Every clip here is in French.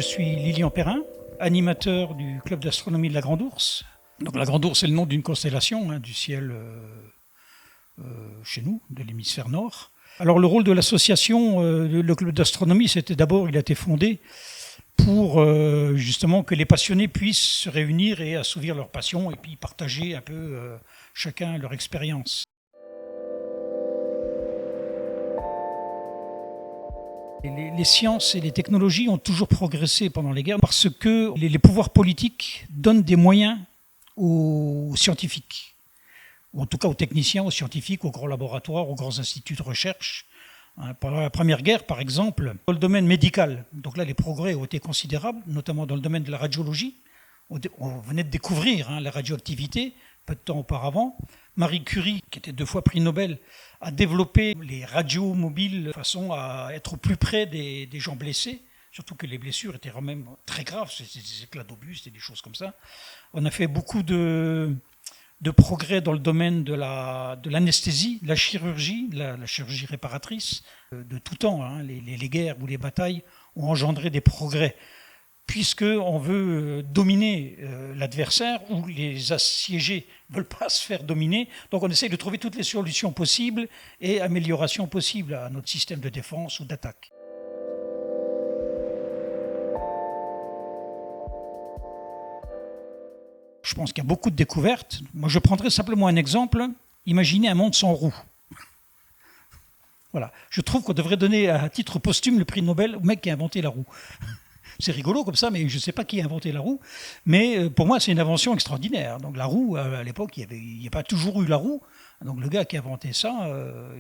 Je suis Lilian Perrin, animateur du club d'astronomie de la Grande Ourse. Donc la Grande Ourse, c'est le nom d'une constellation du ciel chez nous, de l'hémisphère nord. Alors le rôle de l'association, le club d'astronomie, c'était d'abord, il a été fondé pour justement que les passionnés puissent se réunir et assouvir leur passion et puis partager un peu chacun leur expérience. Les sciences et les technologies ont toujours progressé pendant les guerres parce que les pouvoirs politiques donnent des moyens aux scientifiques, ou en tout cas aux techniciens, aux scientifiques, aux grands laboratoires, aux grands instituts de recherche. Pendant la Première Guerre, par exemple, dans le domaine médical, donc là les progrès ont été considérables, notamment dans le domaine de la radiologie. On venait de découvrir la radioactivité peu de temps auparavant. Marie Curie, qui était 2 fois prix Nobel, a développé les radios mobiles de façon à être au plus près des gens blessés, surtout que les blessures étaient quand même très graves, c'était des éclats d'obus, c'était des choses comme ça. On a fait beaucoup de progrès dans le domaine de l'anesthésie, de la chirurgie, la chirurgie réparatrice, de tout temps. Les guerres ou les batailles ont engendré des progrès, puisqu'on veut dominer l'adversaire ou les assiégés ne veulent pas se faire dominer. Donc on essaye de trouver toutes les solutions possibles et améliorations possibles à notre système de défense ou d'attaque. Je pense qu'il y a beaucoup de découvertes. Moi, je prendrai simplement un exemple. Imaginez un monde sans roue. Voilà. Je trouve qu'on devrait donner à titre posthume le prix Nobel au mec qui a inventé la roue. C'est rigolo comme ça, mais je ne sais pas qui a inventé la roue. Mais pour moi, c'est une invention extraordinaire. Donc la roue, à l'époque, il n'y a pas toujours eu la roue. Donc le gars qui a inventé ça,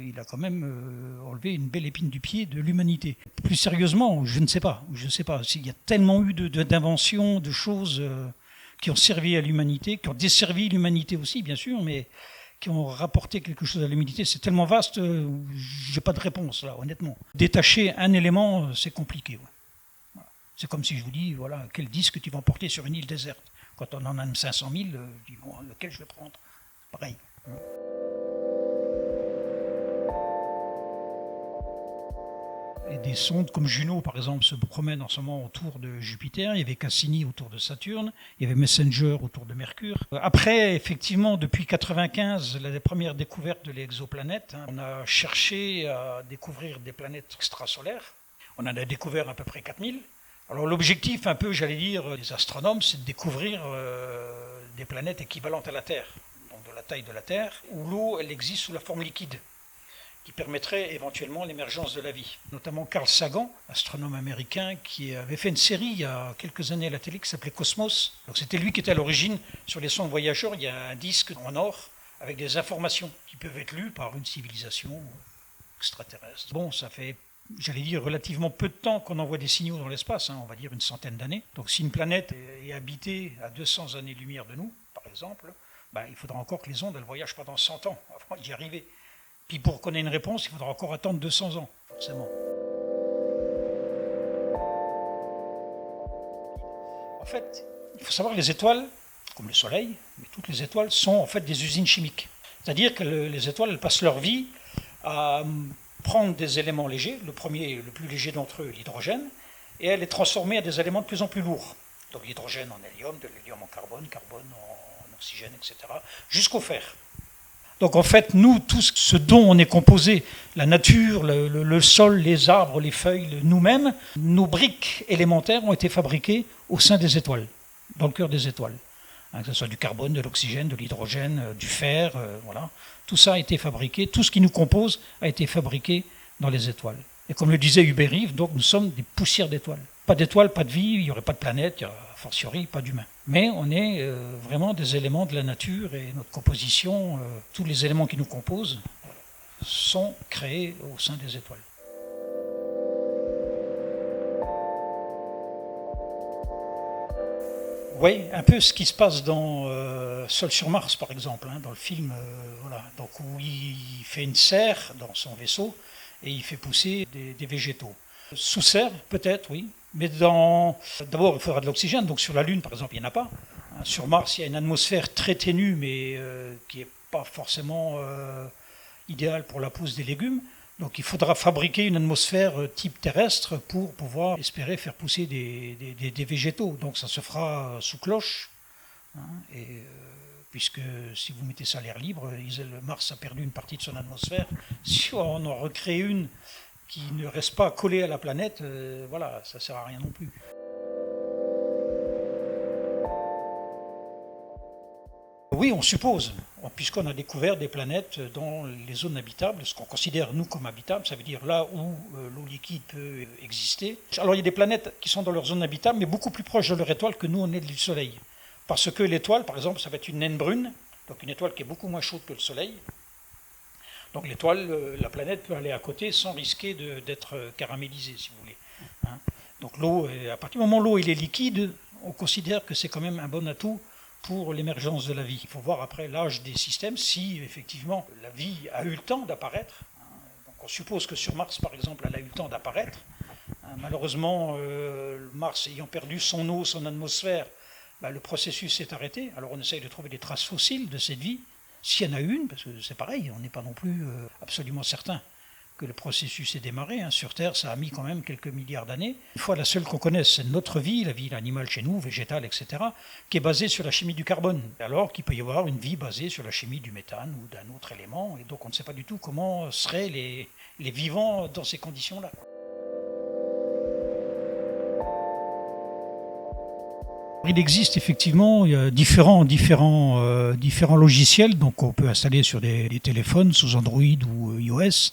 il a quand même enlevé une belle épine du pied de l'humanité. Plus sérieusement, je ne sais pas. Il y a tellement eu d'inventions, de choses qui ont servi à l'humanité, qui ont desservi l'humanité aussi, bien sûr, mais qui ont rapporté quelque chose à l'humanité. C'est tellement vaste, je n'ai pas de réponse, là, honnêtement. Détacher un élément, c'est compliqué. Ouais. Voilà. C'est comme si je vous dis, voilà, quel disque tu vas emporter sur une île déserte. Quand on en a 500 000, je dis, bon, lequel je vais prendre? Pareil. Et des sondes comme Juno, par exemple, se promènent en ce moment autour de Jupiter. Il y avait Cassini autour de Saturne. Il y avait Messenger autour de Mercure. Après, effectivement, depuis 1995, la première découverte de l'exoplanète, on a cherché à découvrir des planètes extrasolaires. On en a découvert à peu près 4000. Alors l'objectif, un peu, j'allais dire, des astronomes, c'est de découvrir des planètes équivalentes à la Terre, donc de la taille de la Terre, où l'eau, elle existe sous la forme liquide, qui permettrait éventuellement l'émergence de la vie. Notamment Carl Sagan, astronome américain, qui avait fait une série il y a quelques années à la télé qui s'appelait Cosmos. Donc c'était lui qui était à l'origine sur les sondes voyageurs. Il y a un disque en or avec des informations qui peuvent être lues par une civilisation extraterrestre. Bon, ça fait, j'allais dire, relativement peu de temps qu'on envoie des signaux dans l'espace, on va dire une centaine d'années. Donc si une planète est habitée à 200 années-lumière de nous, par exemple, il faudra encore que les ondes elles voyagent pendant 100 ans avant d'y arriver. Puis pour qu'on ait une réponse, il faudra encore attendre 200 ans, forcément. En fait, il faut savoir que les étoiles, comme le Soleil, mais toutes les étoiles sont en fait des usines chimiques. C'est-à-dire que les étoiles elles passent leur vie à prendre des éléments légers, le plus léger d'entre eux, l'hydrogène, et à les transformer en des éléments de plus en plus lourds. Donc l'hydrogène en hélium, de l'hélium en carbone, carbone en oxygène, etc., jusqu'au fer. Donc en fait, nous, tout ce dont on est composé, la nature, le sol, les arbres, les feuilles, nous-mêmes, nos briques élémentaires ont été fabriquées au sein des étoiles, dans le cœur des étoiles. Que ce soit du carbone, de l'oxygène, de l'hydrogène, du fer, voilà. Tout ça a été fabriqué, tout ce qui nous compose a été fabriqué dans les étoiles. Et comme le disait Hubert Reeves, donc nous sommes des poussières d'étoiles. Pas d'étoiles, pas de vie, il n'y aurait pas de planète, il n'y a a fortiori pas d'humains. Mais on est vraiment des éléments de la nature et notre composition, tous les éléments qui nous composent sont créés au sein des étoiles. Oui, un peu ce qui se passe dans Seul sur Mars, par exemple, dans le film, voilà. Donc, où il fait une serre dans son vaisseau et il fait pousser des végétaux. Sous serre, peut-être, oui. Mais d'abord, il faudra de l'oxygène. Donc sur la Lune, par exemple, il n'y en a pas. Sur Mars, il y a une atmosphère très ténue, mais qui n'est pas forcément idéale pour la pousse des légumes. Donc il faudra fabriquer une atmosphère type terrestre pour pouvoir espérer faire pousser des végétaux. Donc ça se fera sous cloche. Hein, puisque si vous mettez ça à l'air libre, Mars a perdu une partie de son atmosphère. Si on en recrée une qui ne reste pas collée à la planète, voilà, ça ne sert à rien non plus. Oui, on suppose, puisqu'on a découvert des planètes dans les zones habitables, ce qu'on considère nous comme habitable, ça veut dire là où l'eau liquide peut exister. Alors il y a des planètes qui sont dans leur zone habitable, mais beaucoup plus proches de leur étoile que nous on est du Soleil. Parce que l'étoile, par exemple, ça va être une naine brune, donc une étoile qui est beaucoup moins chaude que le Soleil. Donc l'étoile, la planète peut aller à côté sans risquer d'être caramélisée, si vous voulez. Hein. Donc l'eau, à partir du moment où l'eau est liquide, on considère que c'est quand même un bon atout pour l'émergence de la vie. Il faut voir après l'âge des systèmes, si effectivement la vie a eu le temps d'apparaître. Donc on suppose que sur Mars, par exemple, elle a eu le temps d'apparaître. Malheureusement, Mars ayant perdu son eau, son atmosphère, le processus s'est arrêté. Alors on essaye de trouver des traces fossiles de cette vie, s'il y en a une, parce que c'est pareil, on n'est pas non plus absolument certain que le processus ait démarré. Sur Terre, ça a mis quand même quelques milliards d'années. Une fois, la seule qu'on connaisse, c'est notre vie, la vie animale chez nous, végétale, etc., qui est basée sur la chimie du carbone, alors qu'il peut y avoir une vie basée sur la chimie du méthane ou d'un autre élément, et donc on ne sait pas du tout comment seraient les vivants dans ces conditions-là. Il existe effectivement différents logiciels, donc on peut installer sur des téléphones sous Android ou iOS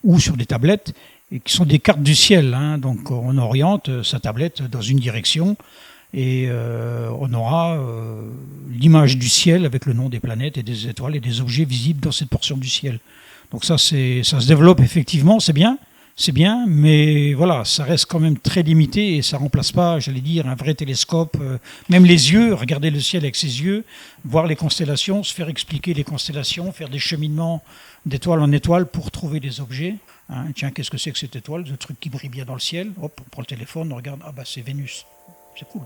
ou sur des tablettes, et qui sont des cartes du ciel. Donc on oriente sa tablette dans une direction et on aura l'image du ciel avec le nom des planètes et des étoiles et des objets visibles dans cette portion du ciel. Donc ça se développe effectivement, c'est bien. C'est bien, mais voilà, ça reste quand même très limité et ça ne remplace pas, j'allais dire, un vrai télescope. Même les yeux, regarder le ciel avec ses yeux, voir les constellations, se faire expliquer les constellations, faire des cheminements d'étoile en étoile pour trouver des objets. Tiens, qu'est-ce que c'est que cette étoile, ce truc qui brille bien dans le ciel? Hop, on prend le téléphone, on regarde, c'est Vénus. C'est cool.